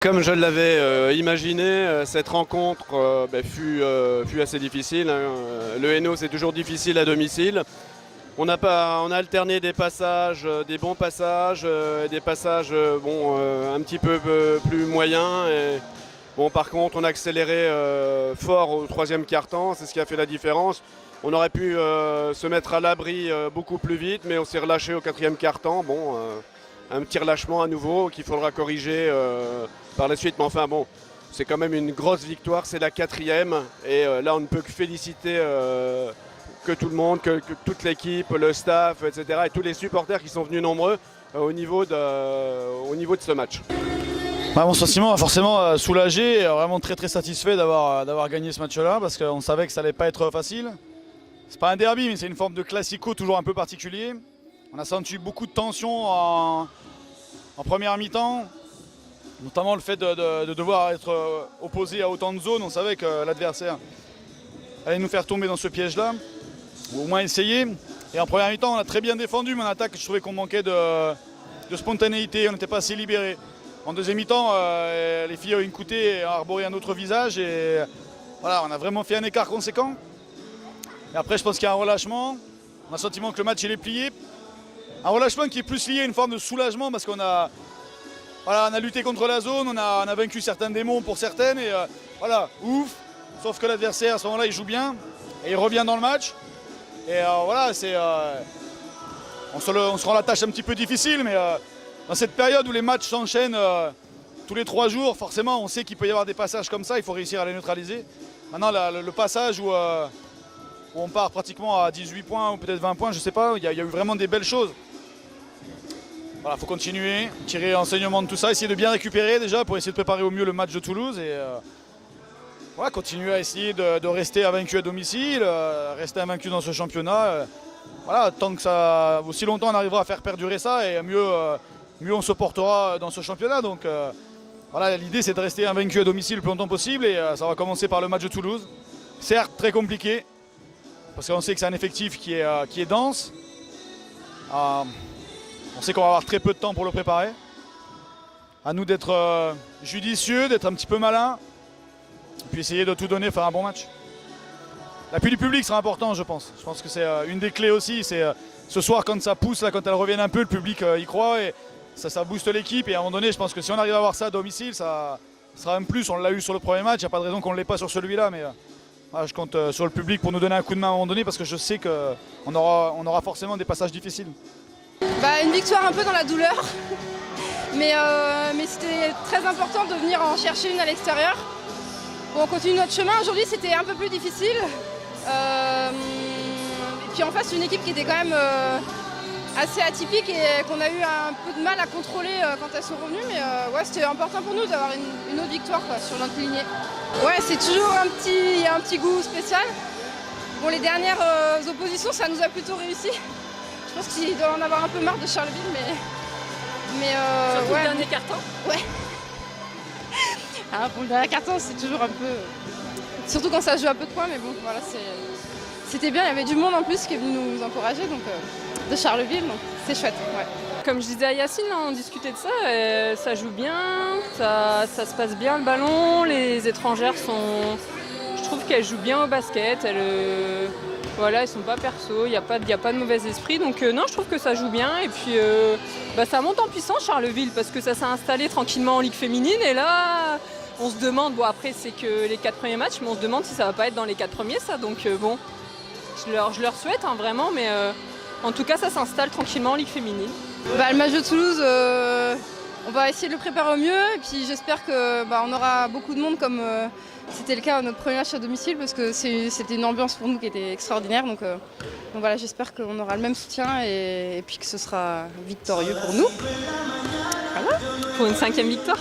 Comme je l'avais imaginé, cette rencontre fut assez difficile, hein. Le Hainaut, c'est toujours difficile à domicile. On a alterné des passages, des bons passages, des passages un petit peu plus moyens. Bon, par contre, on a accéléré fort au troisième quart-temps, c'est ce qui a fait la différence. On aurait pu se mettre à l'abri beaucoup plus vite, mais on s'est relâché au quatrième quart-temps. Bon, un petit relâchement à nouveau qu'il faudra corriger par la suite. Mais enfin, bon, c'est quand même une grosse victoire, c'est la quatrième. Et là, on ne peut que féliciter que tout le monde, que toute l'équipe, le staff, etc. et tous les supporters qui sont venus nombreux au niveau de ce match. Mon sentiment, forcément soulagé, vraiment très satisfait d'avoir gagné ce match-là parce qu'on savait que ça allait pas être facile. C'est pas un derby, mais c'est une forme de classico toujours un peu particulier. On a senti beaucoup de tension en première mi-temps, notamment le fait de devoir être opposé à autant de zones. On savait que l'adversaire allait nous faire tomber dans ce piège-là, ou au moins essayer. Et en première mi-temps, on a très bien défendu, mais en attaque, je trouvais qu'on manquait de spontanéité, on n'était pas assez libéré. En deuxième mi-temps, les filles ont écouté et ont arboré un autre visage. Et voilà, on a vraiment fait un écart conséquent. Et après, je pense qu'il y a un relâchement. On a le sentiment que le match il est plié. Un relâchement qui est plus lié à une forme de soulagement parce qu'on a, on a lutté contre la zone, on a vaincu certains démons pour certaines. Et voilà, ouf. Sauf que l'adversaire, à ce moment-là, il joue bien. Et il revient dans le match. Et voilà, on se rend la tâche un petit peu difficile, mais dans cette période où les matchs s'enchaînent tous les 3 jours, forcément, on sait qu'il peut y avoir des passages comme ça, il faut réussir à les neutraliser. Maintenant, le passage où on part pratiquement à 18 points ou peut-être 20 points, je ne sais pas, il y a eu vraiment des belles choses. Voilà, il faut continuer, tirer enseignement de tout ça, essayer de bien récupérer déjà pour essayer de préparer au mieux le match de Toulouse. Et voilà, continuer à essayer de rester invaincu à domicile, rester invaincu dans ce championnat. Voilà, tant que ça, aussi longtemps on arrivera à faire perdurer ça et mieux on se portera dans ce championnat. Donc voilà, l'idée c'est de rester invaincu à domicile le plus longtemps possible et ça va commencer par le match de Toulouse. Certes très compliqué, parce qu'on sait que c'est un effectif qui est dense. On sait qu'on va avoir très peu de temps pour le préparer. À nous d'être judicieux, d'être un petit peu malin, et puis essayer de tout donner, faire un bon match. L'appui du public sera important, je pense. Je pense que c'est une des clés aussi. C'est ce soir quand ça pousse, là, quand elle revient un peu, le public y croit et ça booste l'équipe. Et à un moment donné, je pense que si on arrive à avoir ça à domicile, ça sera un plus. On l'a eu sur le premier match, il n'y a pas de raison qu'on ne l'ait pas sur celui-là. Mais voilà, je compte sur le public pour nous donner un coup de main à un moment donné parce que je sais qu'on aura forcément des passages difficiles. Une victoire un peu dans la douleur, mais c'était très important de venir en chercher une à l'extérieur. Bon, on continue notre chemin. Aujourd'hui, c'était un peu plus difficile. Et puis en face, une équipe qui était quand même assez atypique et qu'on a eu un peu de mal à contrôler quand elles sont revenues. Mais ouais, c'était important pour nous d'avoir une autre victoire sur notre lignée. Ouais, c'est toujours il y a un petit goût spécial. Bon, les dernières oppositions, ça nous a plutôt réussi. Je pense qu'il doit en avoir un peu marre de Charleville, mais surtout ouais. le dernier carton. Ouais. Pour le dernier carton, c'est toujours un peu... Surtout quand ça joue à peu de points, mais bon, voilà, c'était bien. Il y avait du monde en plus qui est venu nous encourager, donc de Charleville, donc c'est chouette. Ouais. Comme je disais à Yacine, là, on discutait de ça, ça joue bien, ça se passe bien le ballon, les étrangères sont... Je trouve qu'elles jouent bien au basket, voilà, elles sont pas perso, il n'y a pas de mauvais esprit, donc non, je trouve que ça joue bien. Et puis ça monte en puissance Charleville, parce que ça s'est installé tranquillement en Ligue féminine, et là... On se demande, bon après c'est que les 4 premiers matchs, mais on se demande si ça va pas être dans les 4 premiers ça, donc bon, je leur souhaite vraiment, mais en tout cas ça s'installe tranquillement en Ligue féminine. Le match de Toulouse, on va essayer de le préparer au mieux, et puis j'espère qu'on aura beaucoup de monde comme c'était le cas à notre premier match à domicile, parce que c'était une ambiance pour nous qui était extraordinaire, donc voilà, j'espère qu'on aura le même soutien et puis que ce sera victorieux pour nous. Voilà. Pour une 5e victoire.